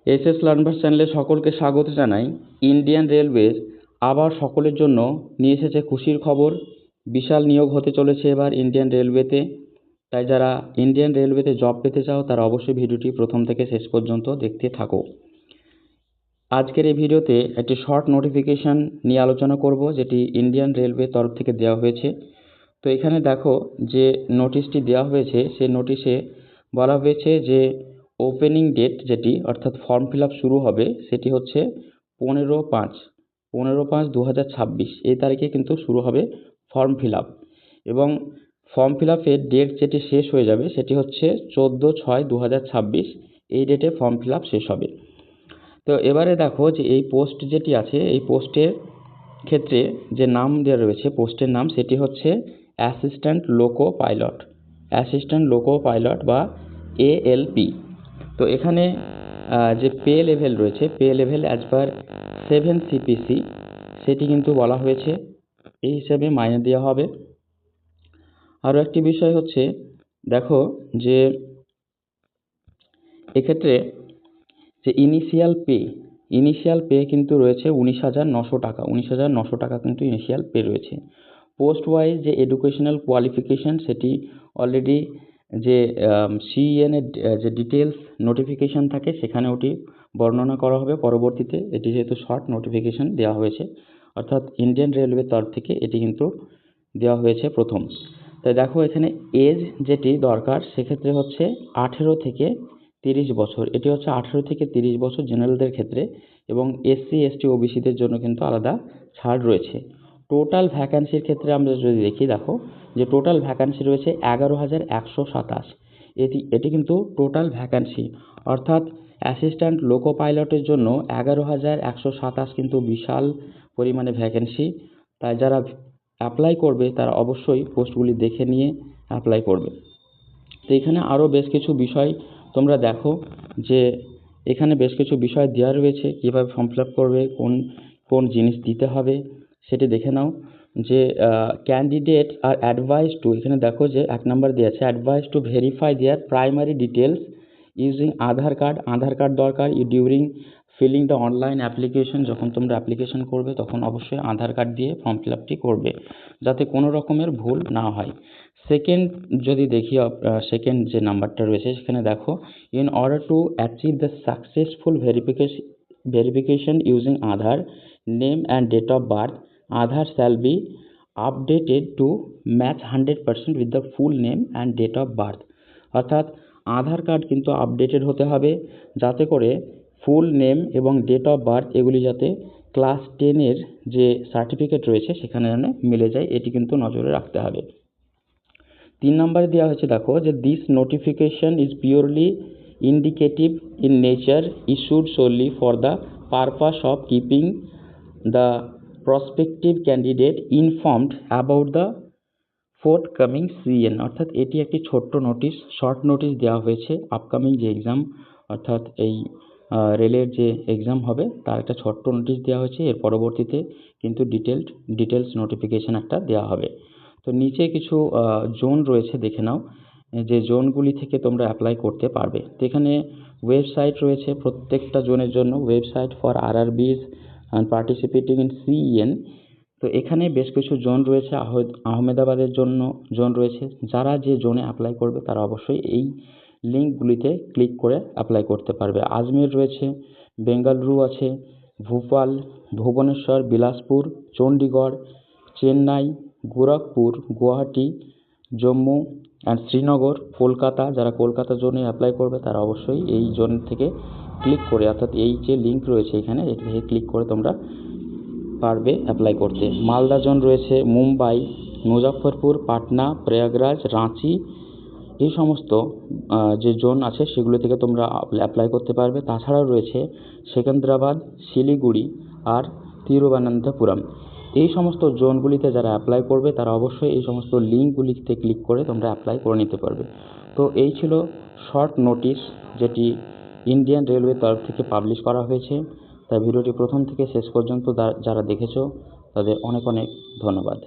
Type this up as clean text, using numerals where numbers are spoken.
SS লার্নভার্স চ্যানেলে সকলকে স্বাগত জানাই। ইন্ডিয়ান রেলওয়েজ আবার সকলের জন্য নিয়ে এসেছে খুশির খবর। বিশাল নিয়োগ হতে চলেছে এবার ইন্ডিয়ান রেলওয়েতে। তাই যারা ইন্ডিয়ান রেলওয়েতে জব পেতে চাও তারা অবশ্যই ভিডিওটি প্রথম থেকে শেষ পর্যন্ত দেখতে থাকো। আজকের এই ভিডিওতে একটি শর্ট নোটিফিকেশান নিয়ে আলোচনা করব, যেটি ইন্ডিয়ান রেলওয়ে তরফ থেকে দেওয়া হয়েছে। তো এখানে দেখো যে নোটিশটি দেওয়া হয়েছে, সেই নোটিশে বলা হয়েছে যে ওপেনিং ডেট যেটি অর্থাৎ ফর্ম ফিল আপ শুরু হবে সেটি হচ্ছে 15/5/2026 এই তারিখে কিন্তু শুরু হবে ফর্ম ফিল আপ, এবং ফর্ম ফিল আপের ডেট যেটি শেষ হয়ে যাবে সেটি হচ্ছে 14/6/2026 এই ডেটে ফর্ম ফিল আপ শেষ হবে। তো এবারে দেখো যে এই পোস্ট যেটি আছে, এই পোস্টের ক্ষেত্রে যে নাম দেওয়া রয়েছে, পোস্টের নাম সেটি হচ্ছে অ্যাসিস্ট্যান্ট লোকো পাইলট বা ALP। তো এখানে যে পে লেভেল রয়েছে, pay level as per 7 CPC সেটি কিন্তু বলা হয়েছে, এই হিসাবে মাইনে দেওয়া হবে। আরও একটি বিষয় হচ্ছে দেখো যে এক্ষেত্রে যে ইনিশিয়াল পে কিন্তু রয়েছে 19,900 টাকা। 19,900 টাকা কিন্তু ইনিশিয়াল পে রয়েছে। পোস্ট ওয়াইজ যে এডুকেশনাল কোয়ালিফিকেশান সেটি অলরেডি যে CEN এর যে ডিটেলস নোটিফিকেশান থাকে সেখানে ওটি বর্ণনা করা হবে পরবর্তীতে। এটি যেহেতু শর্ট নোটিফিকেশান দেওয়া হয়েছে, অর্থাৎ ইন্ডিয়ান রেলওয়ের তরফ থেকে এটি কিন্তু দেওয়া হয়েছে প্রথম। তাই দেখো এখানে এজ যেটি দরকার সেক্ষেত্রে হচ্ছে 18 থেকে 30 বছর। এটি হচ্ছে 18 থেকে 30 বছর জেনারেলদের ক্ষেত্রে, এবং SC ST OBCদের জন্য কিন্তু আলাদা ছাড় রয়েছে। টোটাল ভ্যাকান্সির ক্ষেত্রে আমরা যদি দেখি, দেখো যে টোটাল ভ্যাকান্সি রয়েছে 11,127। এটি কিন্তু টোটাল ভ্যাকান্সি, অর্থাৎ অ্যাসিস্ট্যান্ট লোকো পাইলটের জন্য 11,127 কিন্তু বিশাল পরিমাণে ভ্যাকেন্সি। তাই যারা অ্যাপ্লাই করবে তারা অবশ্যই পোস্টগুলি দেখে নিয়ে অ্যাপ্লাই করবে। তো এখানে আরও বেশ কিছু বিষয় তোমরা দেখো যে এখানে বেশ কিছু বিষয় দেওয়া রয়েছে, কীভাবে ফর্ম ফিল আপ করবে, কোন জিনিস দিতে হবে সেটি দেখে নাও। যে ক্যান্ডিডেট আর অ্যাডভাইস টু, এখানে দেখো যে 1 নম্বর দেওয়া আছে, advise to verify their primary details using Aadhaar card দরকার during filling the online application. যখন তোমরা অ্যাপ্লিকেশন করবে তখন অবশ্যই আধার কার্ড দিয়ে ফর্ম ফিল আপটি করবে, যাতে কোনো রকমের ভুল না হয়। সেকেন্ড যদি দেখি, সেকেন্ড যে নাম্বারটা রয়েছে সেখানে দেখো, in order to achieve the successful verification using Aadhaar name and date of birth, Aadhaar shall be updated to match 100% with the full name and date of birth. অর্থাৎ আধার কার্ড কিন্তু আপডেটেড হতে হবে, যাতে করে ফুল নেম এবং ডেট অফ বার্থ এগুলি যাতে class 10-এর যে সার্টিফিকেট রয়েছে সেখানে যেন মিলে যায়, এটি কিন্তু নজরে রাখতে হবে। 3 নম্বরে দেওয়া হয়েছে দেখো যে this notification is purely indicative in nature, issued Solly for the purpose of keeping the prospective candidate informed about the forthcoming CN। অর্থাৎ এটি একটি ছোট্ট নোটিশ, শর্ট নোটিশ দেওয়া হয়েছে আপকামিং যে এক্সাম, অর্থাৎ এই রেলের যে এক্সাম হবে তার একটা ছোট্ট নোটিশ দেওয়া হয়েছে। এর পরবর্তীতে কিন্তু ডিটেলস নোটিফিকেশান একটা দেওয়া হবে। তো নিচে কিছু জোন রয়েছে, দেখে নাও যে জোনগুলি থেকে তোমরা অ্যাপ্লাই করতে পারবে। তো এখানে ওয়েবসাইট রয়েছে প্রত্যেকটা জোনের জন্য, website for RRBs and participating in CEN। তো এখানে বেশ কিছু জোন রয়েছে, আহমেদাবাদের জন্য জোন রয়েছে। যারা যে জোনে অ্যাপ্লাই করবে তারা অবশ্যই এই লিঙ্কগুলিতে ক্লিক করে অ্যাপ্লাই করতে পারবে। আজমের রয়েছে, বেঙ্গালুরু আছে, ভোপাল, ভুবনেশ্বর, বিলাসপুর, চণ্ডীগড়, চেন্নাই, গোরখপুর, গুয়াহাটি, জম্মু অ্যান্ড শ্রীনগর, কলকাতা। যারা কলকাতা জোনে অ্যাপ্লাই করবে তারা অবশ্যই এই জোন থেকে ক্লিক করে, অর্থাৎ এই যে লিঙ্ক রয়েছে এখানে এটি থেকে ক্লিক করে তোমরা পারবে অ্যাপ্লাই করতে। মালদা জোন রয়েছে, মুম্বাই, মুজফ্ফরপুর, পাটনা, প্রয়াগরাজ, রাঁচি, এই সমস্ত যে জোন আছে সেগুলো থেকে তোমরা অ্যাপ্লাই করতে পারবে। তাছাড়াও রয়েছে সেকেন্দ্রাবাদ, শিলিগুড়ি আর তিরুবনন্তপুরম। এই সমস্ত জোনগুলিতে যারা অ্যাপ্লাই করবে তারা অবশ্যই এই সমস্ত লিঙ্কগুলিতে ক্লিক করে তোমরা অ্যাপ্লাই করে নিতে পারবে। তো এই ছিল শর্ট নোটিশ যেটি ইন্ডিয়ান রেলওয়ের তরফ থেকে পাবলিশ করা হয়েছে। তাই ভিডিওটি প্রথম থেকে শেষ পর্যন্ত যারা দেখেছো তাদের অনেক অনেক ধন্যবাদ।